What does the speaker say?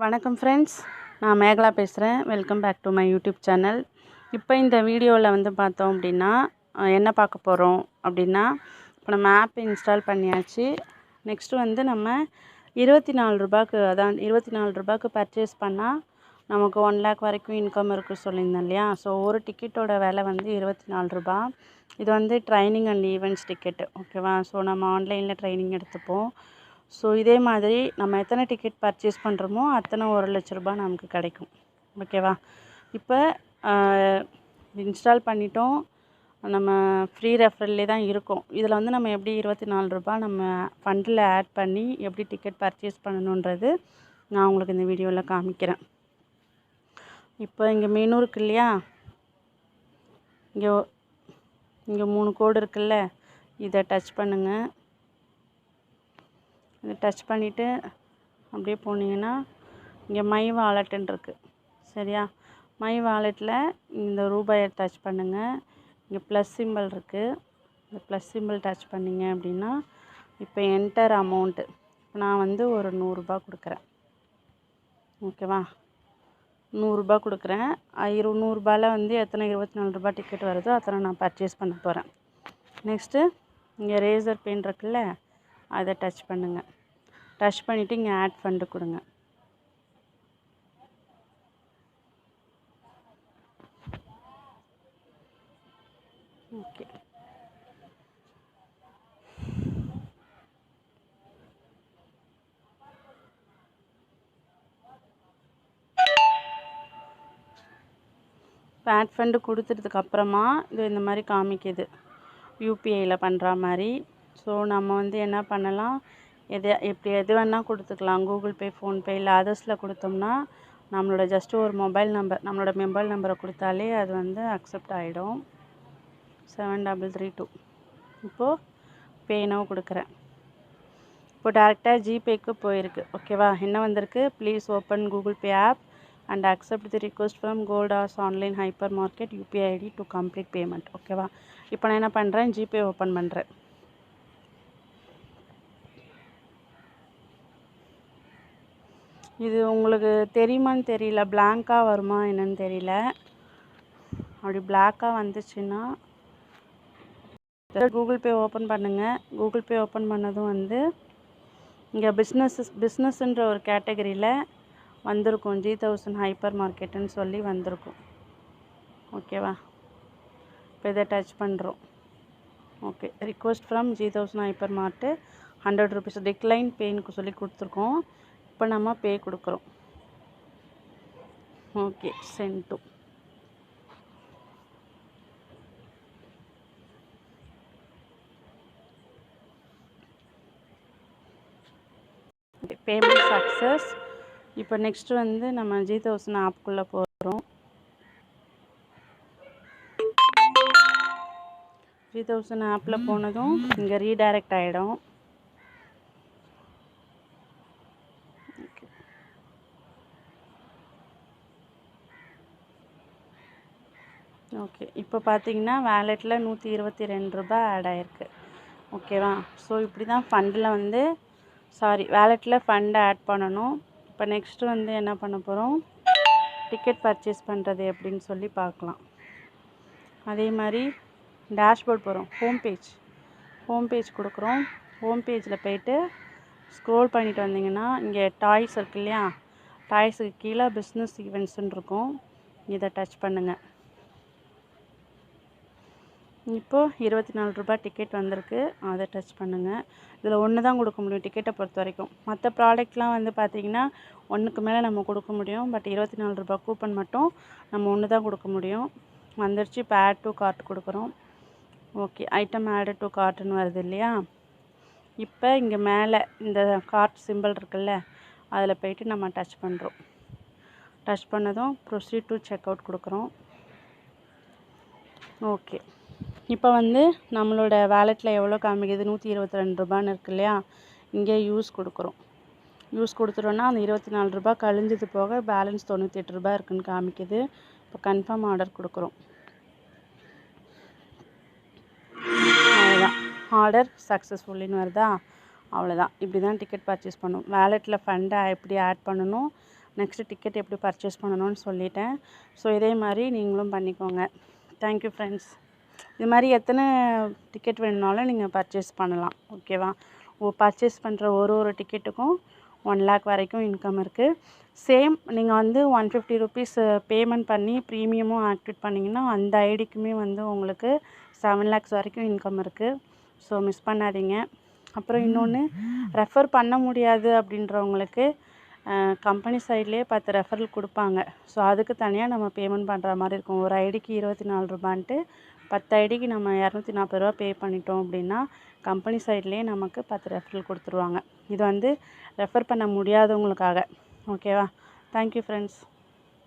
வணக்கம் ஃப்ரெண்ட்ஸ், நான் மேகலா பேசுகிறேன். Welcome back to my YouTube channel. இப்போ இந்த வீடியோவில் வந்து பார்த்தோம் அப்படின்னா என்ன பார்க்க போகிறோம் அப்படின்னா, இப்போ நம்ம ஆப் இன்ஸ்டால் பண்ணியாச்சு. நெக்ஸ்ட்டு வந்து நம்ம 24 ரூபாய்க்கு, அதான் 24 ரூபாய்க்கு பர்ச்சேஸ் பண்ணால் நமக்கு 1 லேக் வரைக்கும் இன்கம் இருக்குது சொல்லியிருந்தேன் இல்லையா. ஸோ ஒரு டிக்கெட்டோட விலை வந்து 24 ரூபா. இது வந்து ட்ரைனிங் அண்ட் ஈவெண்ட்ஸ் டிக்கெட்டு, ஓகேவா. ஸோ நம்ம ஆன்லைனில் ட்ரைனிங் எடுத்துப்போம். ஸோ இதே மாதிரி நம்ம எத்தனை டிக்கெட் பர்ச்சேஸ் பண்ணுறோமோ அத்தனை 1,00,000 ரூபாய் நமக்கு கிடைக்கும், ஓகேவா. இப்போ இன்ஸ்டால் பண்ணிட்டோம், நம்ம ஃப்ரீ ரெஃபரல்லே தான் இருக்கோம். இதில் வந்து நம்ம எப்படி 24 ரூபாய் நம்ம ஃபண்டில் ஆட் பண்ணி எப்படி டிக்கெட் பர்ச்சேஸ் பண்ணணுன்றது நான் உங்களுக்கு இந்த வீடியோவில் காமிக்கிறேன். இப்போ இங்கே மெனு இருக்கு இல்லையா, இங்கே 3 கோடு இருக்குல்ல, இதை டச் பண்ணுங்கள். இதை டச் பண்ணிவிட்டு அப்படியே போனீங்கன்னா இங்கே மை வாலெட்டுன்னு இருக்குது, சரியா. மை வாலெட்டில் இந்த ரூபாயை டச் பண்ணுங்கள். இங்கே ப்ளஸ் சிம்பிள் இருக்குது, இந்த ப்ளஸ் சிம்பிள் டச் பண்ணிங்க அப்படின்னா இப்போ என்டர் அமௌண்ட்டு. இப்போ நான் வந்து ஒரு 100 ரூபாய் கொடுக்குறேன், ஓகேவா. 100 ரூபாய் கொடுக்குறேன். 100 ரூபாயில் வந்து எத்தனை 24 ரூபாய் டிக்கெட் வருதோ அத்தனை நான் பர்ச்சேஸ் பண்ண போகிறேன். நெக்ஸ்ட்டு இங்கே ரேசர் பெயின் இருக்குல்ல, அதை டச் பண்ணுங்கள். டச் பண்ணிவிட்டு இங்கே ஆட் ஃபண்டு கொடுங்க. ஓகே, இப்போ ஆட் ஃபண்டு கொடுத்ததுக்கப்புறமா இது இந்த மாதிரி காமிக்குது, யூபிஐயில் பண்ணுற மாதிரி. ஸோ நம்ம வந்து என்ன பண்ணலாம், எது வேணால் கொடுத்துக்கலாம். கூகுள் பே, ஃபோன்பே இல்லை அதர்ஸில் கொடுத்தோம்னா நம்மளோட ஜஸ்ட்டு ஒரு மொபைல் நம்பரை கொடுத்தாலே அது வந்து அக்செப்ட் ஆகிடும். 7332. இப்போது பே நவ் கொடுக்குறேன். இப்போ டேரெக்டாக ஜிபேக்கு போயிருக்கு, ஓகேவா. என்ன வந்திருக்கு, please open Google Pay app and accept the request from Goldas online hypermarket UPI ID to complete payment, ஓகேவா. இப்போ நான் என்ன பண்ணுறேன், ஜிபே ஓப்பன் பண்ணுறேன். இது உங்களுக்கு தெரியுமான்னு தெரியல, பிளாங்காக வருமா என்னன்னு தெரியல. அப்படி பிளாக்காக வந்துச்சுன்னா கூகுள் பே ஓப்பன் பண்ணுங்கள். கூகுள் பே ஓப்பன் பண்ணதும் வந்து இங்கே பிஸ்னஸ்ன்ற ஒரு கேட்டகரியில் வந்திருக்கும், G1000 ஹைப்பர் மார்க்கெட்டுன்னு சொல்லி வந்திருக்கும், ஓகேவா. இப்போ இதை டச் பண்ணுறோம். Okay, request from G1000 hyper mart 100 rupees decline பேனுக்கு சொல்லி கொடுத்துருக்கோம். இப்போ நம்ம பே கொடுக்குறோம். Okay, sent to. Payment success. இப்போ நெக்ஸ்ட்டு வந்து நம்ம G1000 ஆப்புக்குள்ளே போகிறோம். G1000 ஆப்பில் போனதும் இங்கே ரீடைரக்ட் ஆகிடும். ஓகே, இப்போ பார்த்தீங்கன்னா வேலெட்டில் 122 ரூபாய் ஆட் ஆகிருக்கு, ஓகேவா. ஸோ இப்படி தான் ஃபண்டில் வந்து வேலெட்டில் ஃபண்டை ஆட் பண்ணணும். இப்போ நெக்ஸ்ட்டு வந்து என்ன பண்ண போகிறோம், டிக்கெட் பர்ச்சேஸ் பண்ணுறது எப்படின்னு சொல்லி பார்க்கலாம். அதே மாதிரி டேஷ்போர்ட் போகிறோம், ஹோம் பேஜ் கொடுக்குறோம். ஹோம் பேஜில் போய்ட்டு ஸ்க்ரோல் பண்ணிட்டு வந்தீங்கன்னா இங்கே டாய்ஸ் இருக்கு இல்லையா, டாய்ஸுக்கு கீழே பிஸ்னஸ் ஈவெண்ட்ஸுன்னு இருக்கும், இதை டச் பண்ணுங்கள். இப்போது 24 ரூபாய் டிக்கெட் வந்திருக்கு, அதை டச் பண்ணுங்கள். இதில் ஒன்று தான் கொடுக்க முடியும் டிக்கெட்டை பொறுத்த வரைக்கும். மற்ற ப்ராடக்ட்லாம் வந்து பார்த்திங்கன்னா ஒன்றுக்கு மேலே நம்ம கொடுக்க முடியும். பட் 24 ரூபாய் கூப்பன் மட்டும் நம்ம ஒன்று தான் கொடுக்க முடியும். வந்துடுச்சு. இப்போ ஆட் டு கார்ட் கொடுக்குறோம். ஓகே, ஐட்டம் ஆட் டு கார்ட்டுன்னு வருது இல்லையா. இப்போ இங்கே மேலே இந்த கார்ட் சிம்பிள் இருக்குல்ல, அதில் போய்ட்டு நம்ம டச் பண்ணுறோம். டச் பண்ணதும் ப்ரொசீட் டு செக் அவுட் கொடுக்குறோம். ஓகே, இப்போ வந்து நம்மளோட வேலெட்டில் எவ்வளோ காமிக்குது, 122 ரூபான்னு இருக்கு இல்லையா. இங்கே யூஸ் கொடுக்குறோம். யூஸ் கொடுத்துட்டோன்னா அந்த 24 ரூபாய் கழிஞ்சது போக பேலன்ஸ் 98 ரூபாய் இருக்குன்னு காமிக்குது. இப்போ கன்ஃபார்ம் ஆர்டர் கொடுக்குறோம். அவ்வளோதான், ஆர்டர் சக்ஸஸ்ஃபுல்லின்னு வருதா. அவ்வளோதான், இப்படி தான் டிக்கெட் பர்ச்சேஸ் பண்ணணும். வேலெட்டில் ஃபண்டை எப்படி ஆட் பண்ணணும், நெக்ஸ்ட்டு டிக்கெட் எப்படி பர்ச்சேஸ் பண்ணணும்னு சொல்லிட்டேன். ஸோ இதே மாதிரி நீங்களும் பண்ணிக்கோங்க. Thank you friends. இது மாதிரி எத்தனை டிக்கெட் வேணுனாலும் நீங்கள் பர்ச்சேஸ் பண்ணலாம். ஓகேவா? பர்ச்சேஸ் பண்ணுற ஒரு டிக்கெட்டுக்கும் 1 lakh வரைக்கும் இன்கம் இருக்குது. சேம் நீங்கள் வந்து 150 rupees பேமெண்ட் பண்ணி ப்ரீமியமும் ஆக்டிவேட் பண்ணிங்கன்னா அந்த ஐடிக்குமே வந்து உங்களுக்கு 7 lakhs வரைக்கும் இன்கம் இருக்குது. ஸோ மிஸ் பண்ணாதீங்க. அப்புறம் இன்னொன்று, ரெஃபர் பண்ண முடியாது அப்படின்றவங்களுக்கு கம்பெனி சைட்லேயே 10 ரெஃபரல் கொடுப்பாங்க. ஸோ அதுக்கு தனியாக நம்ம பேமெண்ட் பண்ணுற மாதிரி இருக்கும். ஒரு ஐடிக்கு 24 ரூபான்ட்டு 10 ஐடிக்கு நம்ம 240 ரூபா பே பண்ணிட்டோம் அப்படின்னா கம்பெனி சைட்லேயே நமக்கு 10 ரெஃபரல் கொடுத்துருவாங்க. இது வந்து ரெஃபர் பண்ண முடியாதவங்களுக்காக. ஓகேவா? Thank you friends.